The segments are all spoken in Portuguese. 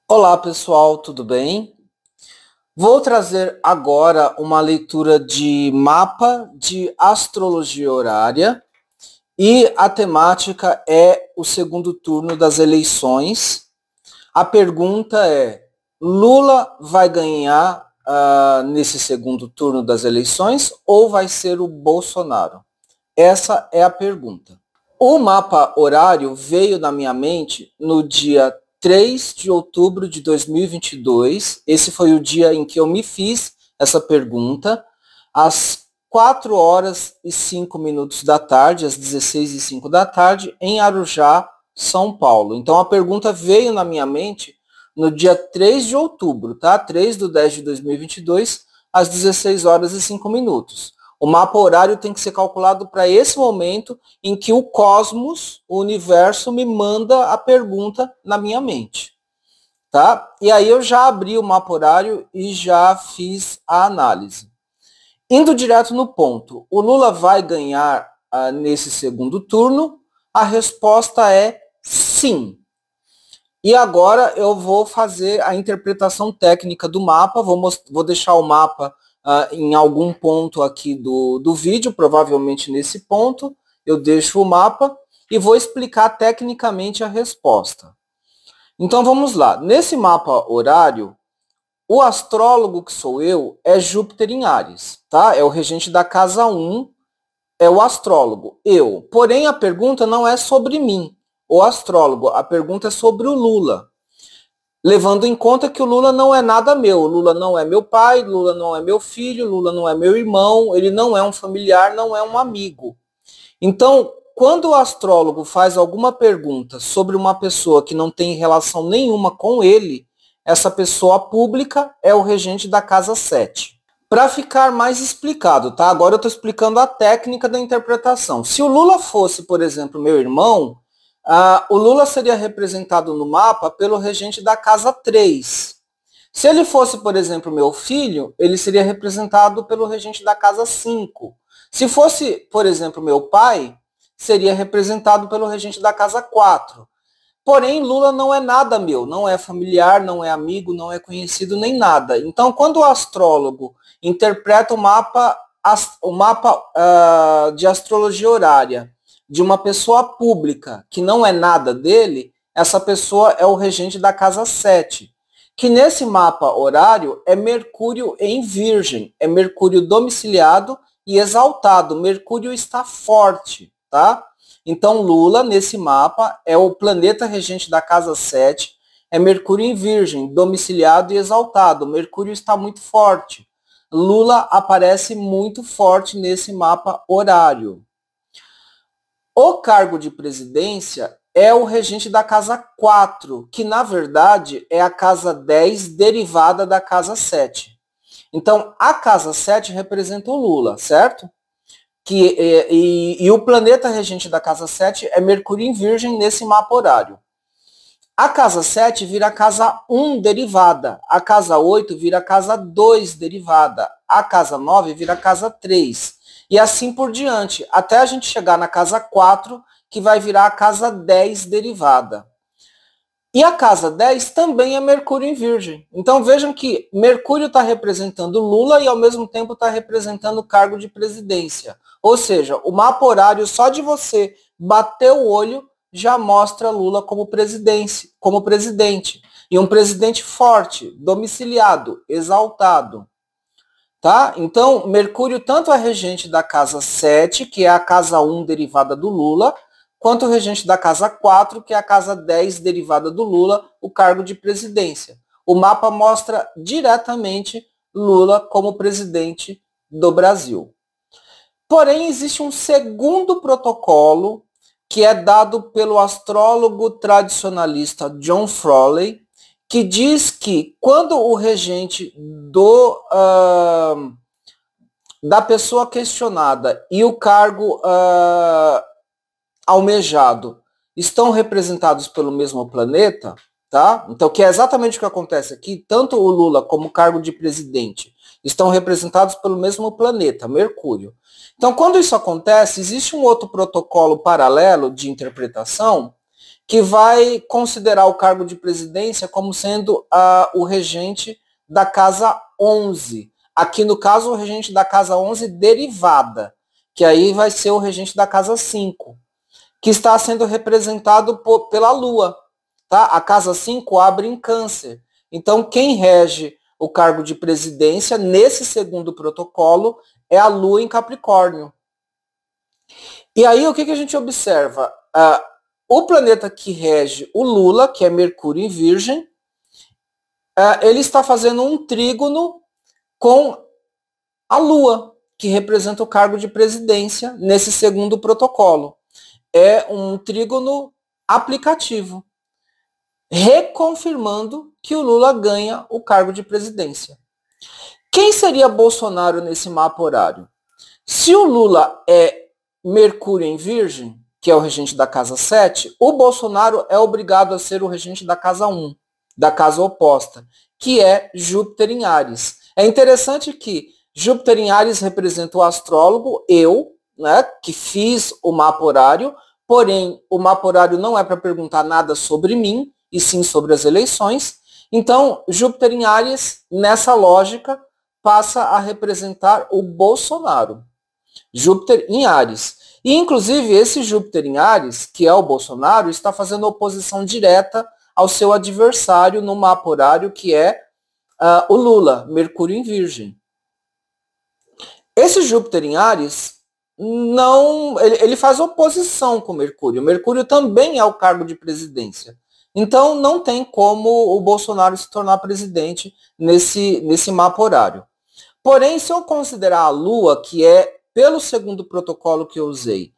Olá pessoal, tudo bem? Vou trazer agora uma leitura de mapa de astrologia horária e a temática é o segundo turno das eleições. A pergunta é: Lula vai ganhar nesse segundo turno das eleições ou vai ser o Bolsonaro? Essa é a pergunta. O mapa horário veio na minha mente no dia 3 de outubro de 2022. Esse foi o dia em que eu me fiz essa pergunta, às 4 horas e 5 minutos da tarde, às 16h05 da tarde, em Arujá, São Paulo. Então a pergunta veio na minha mente no dia 3 de outubro, tá? 3/10 de 2022, às 16 horas e 5 minutos. O mapa horário tem que ser calculado para esse momento em que o cosmos, o universo, me manda a pergunta na minha mente. Tá? E aí eu já abri o mapa horário e já fiz a análise. Indo direto no ponto, o Lula vai ganhar nesse segundo turno? A resposta é sim. E agora eu vou fazer a interpretação técnica do mapa, vou deixar o mapa em algum ponto aqui do vídeo, provavelmente nesse ponto, eu deixo o mapa e vou explicar tecnicamente a resposta. Então vamos lá, nesse mapa horário, o astrólogo que sou eu é Júpiter em Áries, tá? É o regente da casa 1, é o astrólogo, eu. Porém a pergunta não é sobre mim, o astrólogo, a pergunta é sobre o Lula. Levando em conta que o Lula não é nada meu. O Lula não é meu pai, Lula não é meu filho, Lula não é meu irmão, ele não é um familiar, não é um amigo. Então, quando o astrólogo faz alguma pergunta sobre uma pessoa que não tem relação nenhuma com ele, essa pessoa pública é o regente da casa 7. Para ficar mais explicado, tá? Agora eu estou explicando a técnica da interpretação. Se o Lula fosse, por exemplo, meu irmão, o Lula seria representado no mapa pelo regente da casa 3. Se ele fosse, por exemplo, meu filho, ele seria representado pelo regente da casa 5. Se fosse, por exemplo, meu pai, seria representado pelo regente da casa 4. Porém, Lula não é nada meu, não é familiar, não é amigo, não é conhecido nem nada. Então, quando o astrólogo interpreta o mapa de astrologia horária de uma pessoa pública que não é nada dele, essa pessoa é o regente da casa 7, que nesse mapa horário é Mercúrio em Virgem, é Mercúrio domiciliado e exaltado. Mercúrio está forte, tá? Então Lula, nesse mapa, é o planeta regente da casa 7, é Mercúrio em Virgem, domiciliado e exaltado. Mercúrio está muito forte. Lula aparece muito forte nesse mapa horário. O cargo de presidência é o regente da casa 4, que na verdade é a casa 10 derivada da casa 7. Então, a casa 7 representa o Lula, certo? E o planeta regente da casa 7 é Mercúrio em Virgem nesse mapa horário. A casa 7 vira a casa 1 derivada, a casa 8 vira a casa 2 derivada, a casa 9 vira a casa 3. E assim por diante, até a gente chegar na casa 4, que vai virar a casa 10 derivada. E a casa 10 também é Mercúrio em Virgem. Então vejam que Mercúrio está representando Lula e ao mesmo tempo está representando o cargo de presidência. Ou seja, o mapa horário, só de você bater o olho, já mostra Lula como presidente. E um presidente forte, domiciliado, exaltado. Tá? Então, Mercúrio tanto é regente da casa 7, que é a casa 1 derivada do Lula, quanto o regente da casa 4, que é a casa 10 derivada do Lula, o cargo de presidência. O mapa mostra diretamente Lula como presidente do Brasil. Porém, existe um segundo protocolo que é dado pelo astrólogo tradicionalista John Frawley, que diz que quando o regente da pessoa questionada e o cargo almejado estão representados pelo mesmo planeta, tá? Então, que é exatamente o que acontece aqui, tanto o Lula como o cargo de presidente estão representados pelo mesmo planeta, Mercúrio. Então, quando isso acontece, existe um outro protocolo paralelo de interpretação, que vai considerar o cargo de presidência como sendo o regente da casa 11. Aqui, no caso, o regente da casa 11 derivada, que aí vai ser o regente da casa 5, que está sendo representado pela Lua. Tá? A casa 5 abre em Câncer. Então, quem rege o cargo de presidência, nesse segundo protocolo, é a Lua em Capricórnio. E aí, o que a gente observa? O planeta que rege o Lula, que é Mercúrio em Virgem, ele está fazendo um trígono com a Lua, que representa o cargo de presidência nesse segundo protocolo. É um trígono aplicativo, reconfirmando que o Lula ganha o cargo de presidência. Quem seria Bolsonaro nesse mapa horário? Se o Lula é Mercúrio em Virgem, que é o regente da casa 7, o Bolsonaro é obrigado a ser o regente da casa 1, da casa oposta, que é Júpiter em Áries. É interessante que Júpiter em Áries representa o astrólogo, eu, né, que fiz o mapa horário, porém o mapa horário não é para perguntar nada sobre mim, e sim sobre as eleições. Então, Júpiter em Áries, nessa lógica, passa a representar o Bolsonaro. Júpiter em Áries. E, inclusive, esse Júpiter em Áries, que é o Bolsonaro, está fazendo oposição direta ao seu adversário no mapa horário, que é o Lula, Mercúrio em Virgem. Esse Júpiter em Áries, ele faz oposição com Mercúrio. Mercúrio também é o cargo de presidência. Então, não tem como o Bolsonaro se tornar presidente nesse mapa horário. Porém, se eu considerar a Lua, que é pelo segundo protocolo que eu usei,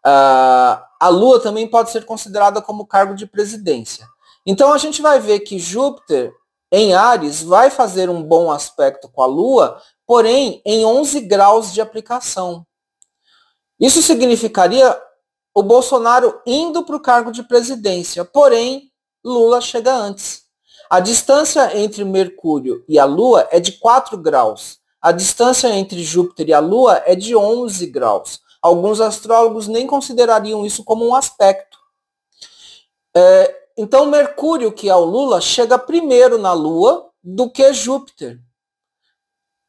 a Lua também pode ser considerada como cargo de presidência. Então, a gente vai ver que Júpiter em Áries vai fazer um bom aspecto com a Lua, porém em 11 graus de aplicação. Isso significaria o Bolsonaro indo para o cargo de presidência, porém Lula chega antes. A distância entre Mercúrio e a Lua é de 4 graus. A distância entre Júpiter e a Lua é de 11 graus. Alguns astrólogos nem considerariam isso como um aspecto. Então, Mercúrio, que é o Lula, chega primeiro na Lua do que Júpiter.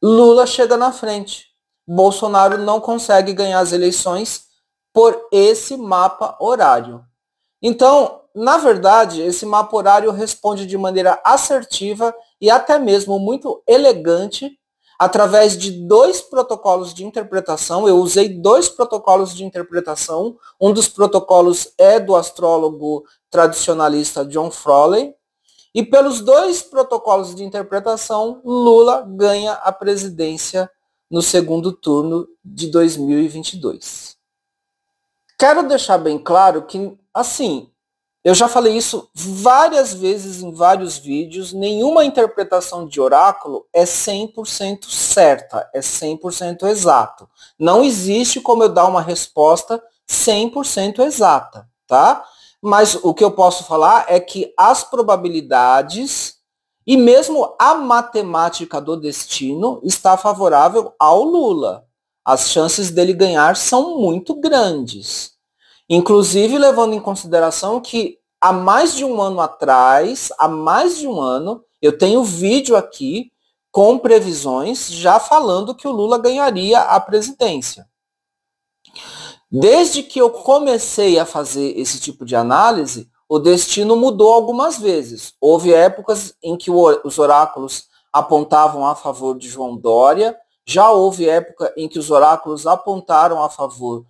Lula chega na frente. Bolsonaro não consegue ganhar as eleições por esse mapa horário. Então, na verdade, esse mapa horário responde de maneira assertiva e até mesmo muito elegante através de 2 protocolos de interpretação. Eu usei 2 protocolos de interpretação. Um dos protocolos é do astrólogo tradicionalista John Frawley. E pelos 2 protocolos de interpretação, Lula ganha a presidência no segundo turno de 2022. Quero deixar bem claro que, assim, eu já falei isso várias vezes em vários vídeos, nenhuma interpretação de oráculo é 100% certa, é 100% exato. Não existe como eu dar uma resposta 100% exata, tá? Mas o que eu posso falar é que as probabilidades e mesmo a matemática do destino está favorável ao Lula. As chances dele ganhar são muito grandes. Inclusive, levando em consideração que há mais de um ano atrás, eu tenho vídeo aqui com previsões já falando que o Lula ganharia a presidência. Desde que eu comecei a fazer esse tipo de análise, o destino mudou algumas vezes. Houve épocas em que os oráculos apontavam a favor de João Dória, já houve época em que os oráculos apontaram a favor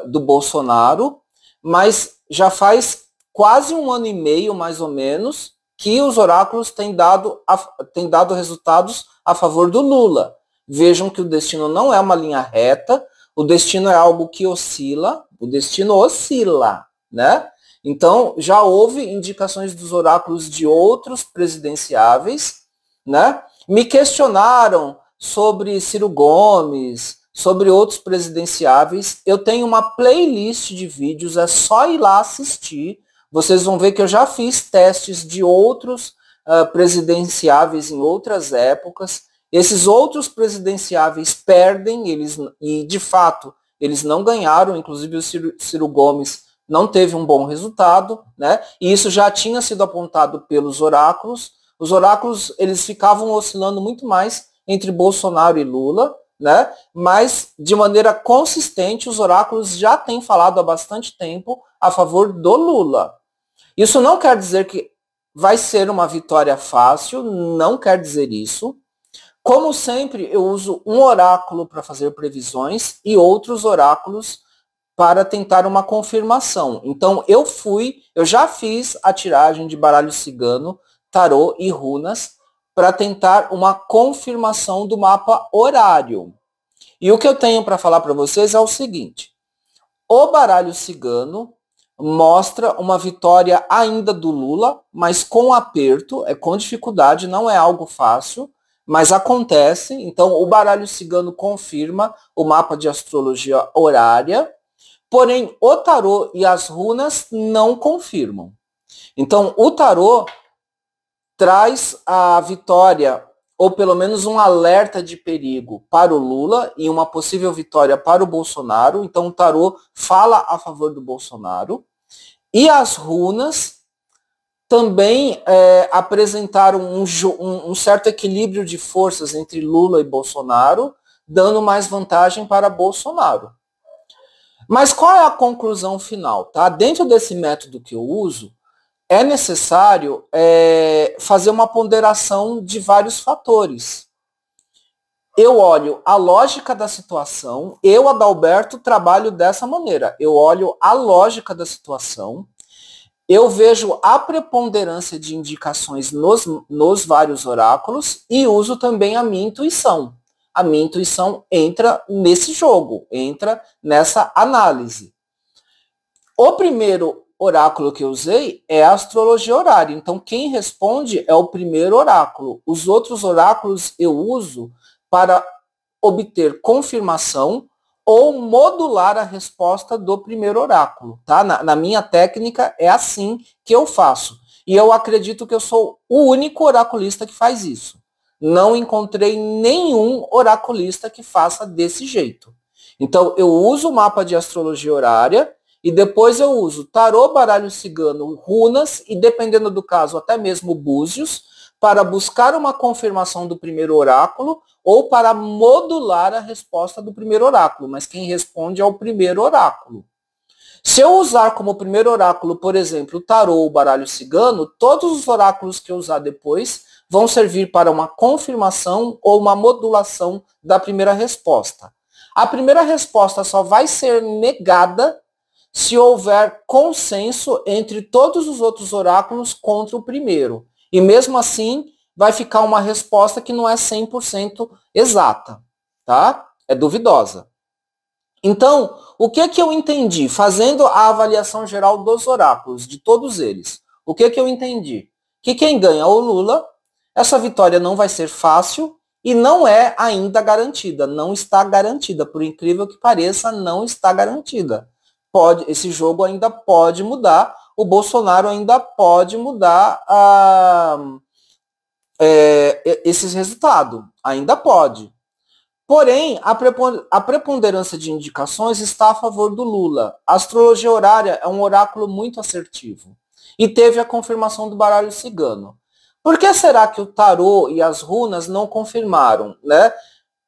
do Bolsonaro, mas já faz quase um ano e meio, mais ou menos, que os oráculos têm dado resultados a favor do Lula. Vejam que o destino não é uma linha reta, o destino é algo que oscila, né? Então, já houve indicações dos oráculos de outros presidenciáveis, né? Me questionaram sobre Ciro Gomes, sobre outros presidenciáveis. Eu tenho uma playlist de vídeos, é só ir lá assistir. Vocês vão ver que eu já fiz testes de outros presidenciáveis em outras épocas. Esses outros presidenciáveis perdem, e de fato, eles não ganharam, inclusive o Ciro Gomes não teve um bom resultado, né? E isso já tinha sido apontado pelos oráculos. Os oráculos, eles ficavam oscilando muito mais entre Bolsonaro e Lula, né? Mas, de maneira consistente, os oráculos já têm falado há bastante tempo a favor do Lula. Isso não quer dizer que vai ser uma vitória fácil, não quer dizer isso. Como sempre, eu uso um oráculo para fazer previsões e outros oráculos para tentar uma confirmação. Então, eu já fiz a tiragem de baralho cigano, tarô e runas para tentar uma confirmação do mapa horário. E o que eu tenho para falar para vocês é o seguinte: o baralho cigano mostra uma vitória ainda do Lula, mas com aperto, é com dificuldade, não é algo fácil, mas acontece. Então, o baralho cigano confirma o mapa de astrologia horária, porém, o tarô e as runas não confirmam. Então, o tarô traz a vitória, ou pelo menos um alerta de perigo para o Lula e uma possível vitória para o Bolsonaro. Então o tarô fala a favor do Bolsonaro. E as runas também apresentaram um certo equilíbrio de forças entre Lula e Bolsonaro, dando mais vantagem para Bolsonaro. Mas qual é a conclusão final? Tá? Dentro desse método que eu uso, é necessário fazer uma ponderação de vários fatores. Eu olho a lógica da situação, eu, Adalberto, trabalho dessa maneira. Eu olho a lógica da situação, eu vejo a preponderância de indicações nos vários oráculos e uso também a minha intuição. A minha intuição entra nesse jogo, entra nessa análise. O primeiro oráculo que eu usei é a astrologia horária. Então, quem responde é o primeiro oráculo. Os outros oráculos eu uso para obter confirmação ou modular a resposta do primeiro oráculo. Tá? Na minha técnica, é assim que eu faço. E eu acredito que eu sou o único oraculista que faz isso. Não encontrei nenhum oraculista que faça desse jeito. Então, eu uso o mapa de astrologia horária, e depois eu uso tarô, baralho cigano, runas e, dependendo do caso, até mesmo búzios, para buscar uma confirmação do primeiro oráculo ou para modular a resposta do primeiro oráculo. Mas quem responde é o primeiro oráculo. Se eu usar como primeiro oráculo, por exemplo, o tarô ou baralho cigano, todos os oráculos que eu usar depois vão servir para uma confirmação ou uma modulação da primeira resposta. A primeira resposta só vai ser negada se houver consenso entre todos os outros oráculos contra o primeiro. E mesmo assim, vai ficar uma resposta que não é 100% exata, tá? É duvidosa. Então, o que eu entendi? Fazendo a avaliação geral dos oráculos, de todos eles, o que eu entendi? Que quem ganha é o Lula, essa vitória não vai ser fácil e não é ainda garantida, não está garantida, por incrível que pareça, não está garantida. Esse jogo ainda pode mudar, o Bolsonaro ainda pode mudar esse resultado, ainda pode. Porém, a preponderância de indicações está a favor do Lula. A astrologia horária é um oráculo muito assertivo e teve a confirmação do baralho cigano. Por que será que o tarô e as runas não confirmaram, né?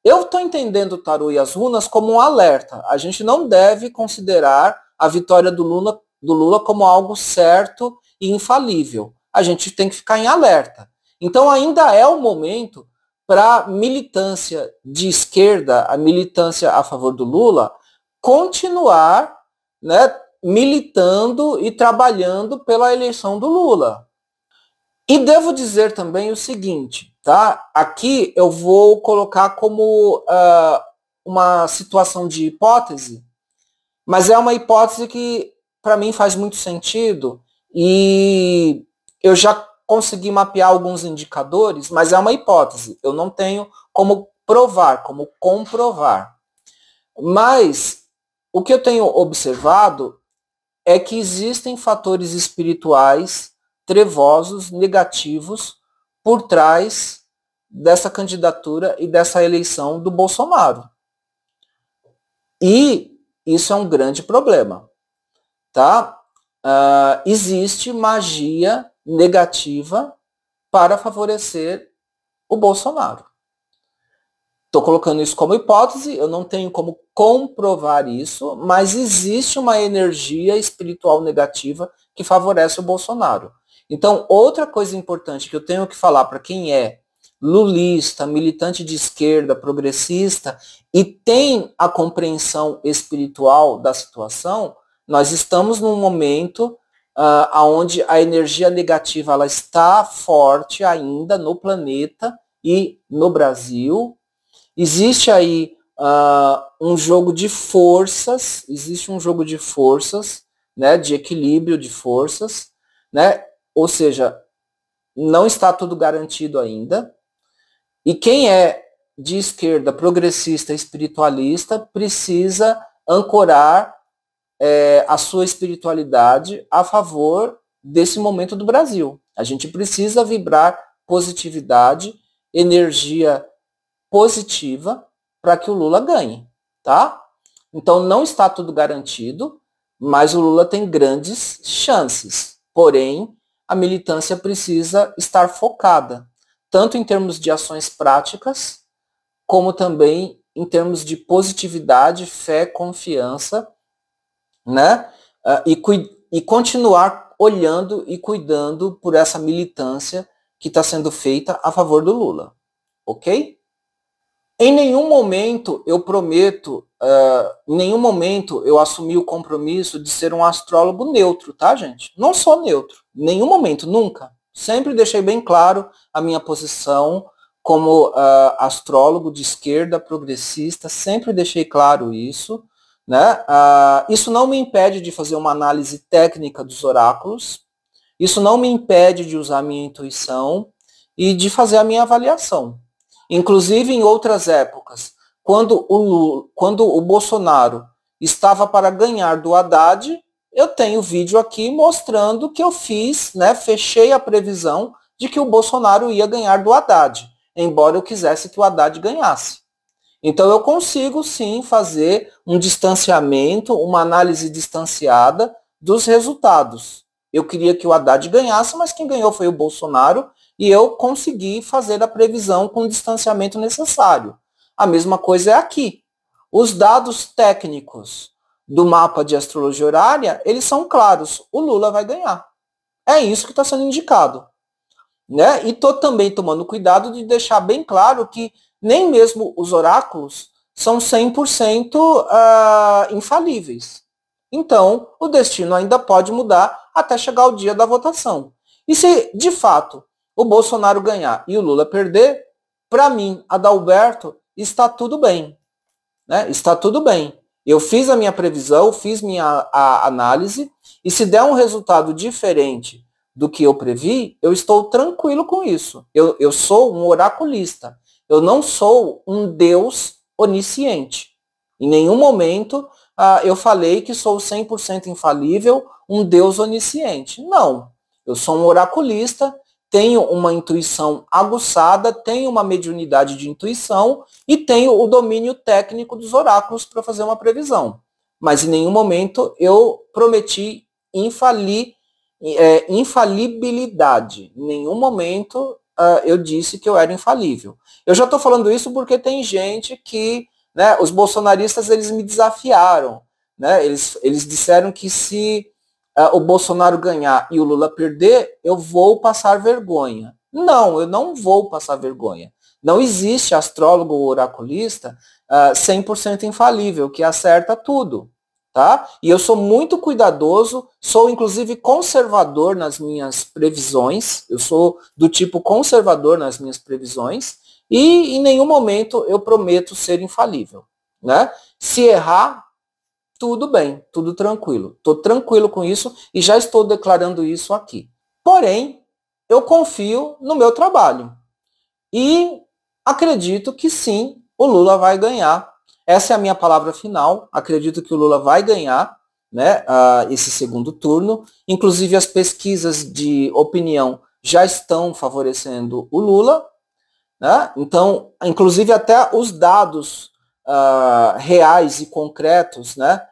Eu estou entendendo o tarô e as runas como um alerta. A gente não deve considerar a vitória do Lula como algo certo e infalível. A gente tem que ficar em alerta. Então ainda é o momento para a militância de esquerda, a militância a favor do Lula, continuar, né, militando e trabalhando pela eleição do Lula. E devo dizer também o seguinte, tá? Aqui eu vou colocar como uma situação de hipótese, mas é uma hipótese que para mim faz muito sentido e eu já consegui mapear alguns indicadores, mas é uma hipótese. Eu não tenho como provar, como comprovar. Mas o que eu tenho observado é que existem fatores espirituais trevosos, negativos, por trás dessa candidatura e dessa eleição do Bolsonaro. E isso é um grande problema. tá? Existe magia negativa para favorecer o Bolsonaro. Estou colocando isso como hipótese, eu não tenho como comprovar isso, mas existe uma energia espiritual negativa que favorece o Bolsonaro. Então, outra coisa importante que eu tenho que falar para quem é lulista, militante de esquerda, progressista, e tem a compreensão espiritual da situação, nós estamos num momento onde a energia negativa ela está forte ainda no planeta e no Brasil. Existe aí um jogo de forças, né, de equilíbrio de forças, né? Ou seja, não está tudo garantido ainda. E quem é de esquerda, progressista, espiritualista, precisa ancorar a sua espiritualidade a favor desse momento do Brasil. A gente precisa vibrar positividade, energia positiva para que o Lula ganhe, tá? Então não está tudo garantido, mas o Lula tem grandes chances. Porém, a militância precisa estar focada, tanto em termos de ações práticas, como também em termos de positividade, fé, confiança, né? E continuar olhando e cuidando por essa militância que está sendo feita a favor do Lula, ok? Em nenhum momento eu prometo, em nenhum momento eu assumi o compromisso de ser um astrólogo neutro, tá, gente? Não sou neutro, em nenhum momento, nunca. Sempre deixei bem claro a minha posição como astrólogo de esquerda, progressista, sempre deixei claro isso, né? Isso não me impede de fazer uma análise técnica dos oráculos, isso não me impede de usar a minha intuição e de fazer a minha avaliação. Inclusive, em outras épocas, quando o Bolsonaro estava para ganhar do Haddad, eu tenho vídeo aqui mostrando que eu fiz, né, fechei a previsão de que o Bolsonaro ia ganhar do Haddad, embora eu quisesse que o Haddad ganhasse. Então eu consigo sim fazer um distanciamento, uma análise distanciada dos resultados. Eu queria que o Haddad ganhasse, mas quem ganhou foi o Bolsonaro, e eu consegui fazer a previsão com o distanciamento necessário. A mesma coisa é aqui. Os dados técnicos do mapa de astrologia horária, eles são claros. O Lula vai ganhar. É isso que está sendo indicado. Né? E estou também tomando cuidado de deixar bem claro que nem mesmo os oráculos são 100% infalíveis. Então, o destino ainda pode mudar até chegar o dia da votação. E se, de fato, o Bolsonaro ganhar e o Lula perder, para mim, Adalberto, está tudo bem. Né? Está tudo bem. Eu fiz a minha previsão, fiz a análise, e se der um resultado diferente do que eu previ, eu estou tranquilo com isso. Eu sou um oraculista. Eu não sou um Deus onisciente. Em nenhum momento eu falei que sou 100% infalível, um Deus onisciente. Não. Eu sou um oraculista, tenho uma intuição aguçada, tenho uma mediunidade de intuição e tenho o domínio técnico dos oráculos para fazer uma previsão. Mas em nenhum momento eu prometi infalibilidade. Em nenhum momento eu disse que eu era infalível. Eu já estou falando isso porque tem gente que, né, os bolsonaristas, eles me desafiaram. Né, eles disseram que se o Bolsonaro ganhar e o Lula perder, eu vou passar vergonha. Não, eu não vou passar vergonha. Não existe astrólogo ou oraculista 100% infalível, que acerta tudo. Tá? E eu sou muito cuidadoso, sou inclusive conservador nas minhas previsões, eu sou do tipo conservador nas minhas previsões, e em nenhum momento eu prometo ser infalível. Né? Se errar, tudo bem, tudo tranquilo. Estou tranquilo com isso e já estou declarando isso aqui. Porém, eu confio no meu trabalho. E acredito que sim, o Lula vai ganhar. Essa é a minha palavra final. Acredito que o Lula vai ganhar, né, esse segundo turno. Inclusive, as pesquisas de opinião já estão favorecendo o Lula. Né? Então, inclusive até os dados reais e concretos, né,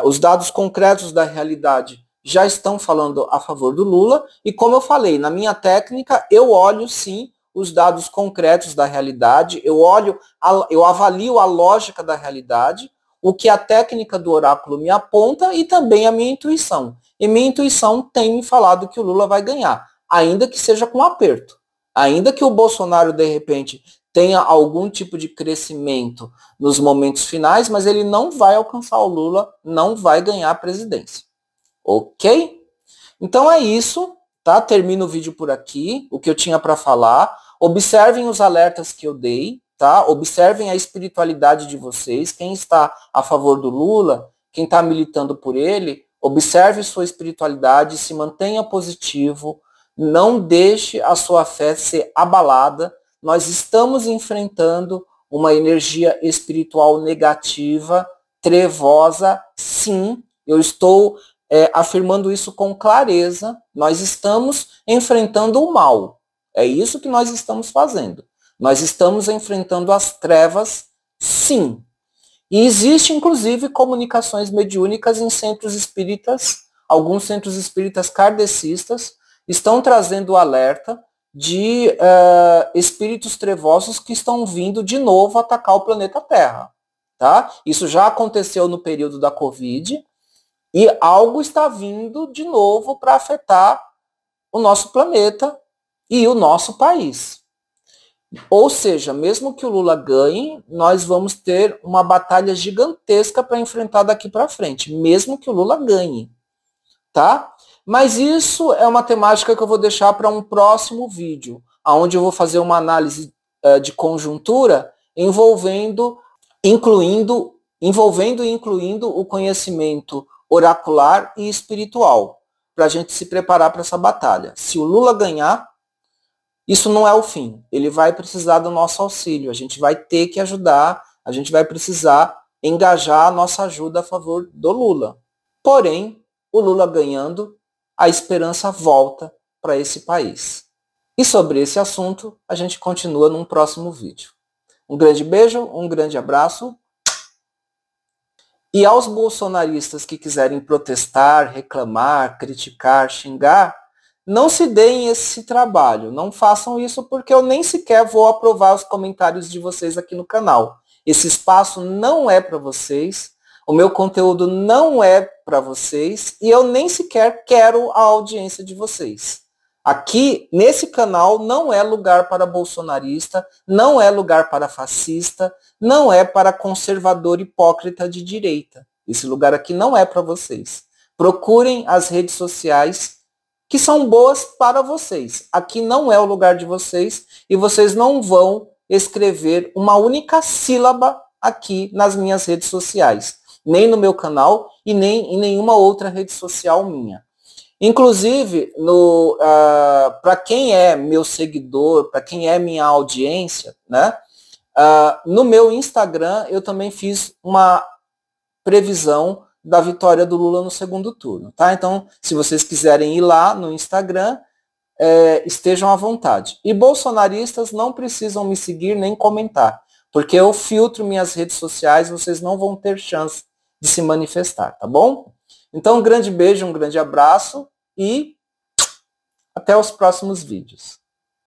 os dados concretos da realidade já estão falando a favor do Lula, e como eu falei, na minha técnica, eu olho sim os dados concretos da realidade, eu avalio a lógica da realidade, o que a técnica do oráculo me aponta e também a minha intuição. E minha intuição tem me falado que o Lula vai ganhar, ainda que seja com aperto. Ainda que o Bolsonaro, de repente, tenha algum tipo de crescimento nos momentos finais, mas ele não vai alcançar o Lula, não vai ganhar a presidência. Ok? Então é isso, tá? Termino o vídeo por aqui, o que eu tinha para falar. Observem os alertas que eu dei, tá? Observem a espiritualidade de vocês. Quem está a favor do Lula, quem está militando por ele, observe sua espiritualidade, se mantenha positivo, não deixe a sua fé ser abalada. Nós estamos enfrentando uma energia espiritual negativa, trevosa, sim. Eu estou afirmando isso com clareza. Nós estamos enfrentando o mal. É isso que nós estamos fazendo. Nós estamos enfrentando as trevas, sim. E existe, inclusive, comunicações mediúnicas em centros espíritas. Alguns centros espíritas kardecistas estão trazendo o alerta de espíritos trevosos que estão vindo de novo atacar o planeta Terra. Tá? Isso já aconteceu no período da Covid e algo está vindo de novo para afetar o nosso planeta e o nosso país. Ou seja, mesmo que o Lula ganhe, nós vamos ter uma batalha gigantesca para enfrentar daqui para frente, mesmo que o Lula ganhe. Tá? Mas isso é uma temática que eu vou deixar para um próximo vídeo, onde eu vou fazer uma análise de conjuntura envolvendo e incluindo o conhecimento oracular e espiritual, para a gente se preparar para essa batalha. Se o Lula ganhar, isso não é o fim. Ele vai precisar do nosso auxílio, a gente vai ter que ajudar, a gente vai precisar engajar a nossa ajuda a favor do Lula. Porém, o Lula ganhando, a esperança volta para esse país. E sobre esse assunto, a gente continua num próximo vídeo. Um grande beijo, um grande abraço. E aos bolsonaristas que quiserem protestar, reclamar, criticar, xingar, não se deem esse trabalho. Não façam isso porque eu nem sequer vou aprovar os comentários de vocês aqui no canal. Esse espaço não é para vocês. O meu conteúdo não é para vocês e eu nem sequer quero a audiência de vocês. Aqui, nesse canal, não é lugar para bolsonarista, não é lugar para fascista, não é para conservador hipócrita de direita. Esse lugar aqui não é para vocês. Procurem as redes sociais que são boas para vocês. Aqui não é o lugar de vocês e vocês não vão escrever uma única sílaba aqui nas minhas redes sociais. Nem no meu canal e nem em nenhuma outra rede social minha. Inclusive, para quem é meu seguidor, para quem é minha audiência, né, no meu Instagram eu também fiz uma previsão da vitória do Lula no segundo turno. Tá? Então, se vocês quiserem ir lá no Instagram, estejam à vontade. E bolsonaristas não precisam me seguir nem comentar, porque eu filtro minhas redes sociais, vocês não vão ter chance de se manifestar, tá bom? Então, um grande beijo, um grande abraço e até os próximos vídeos.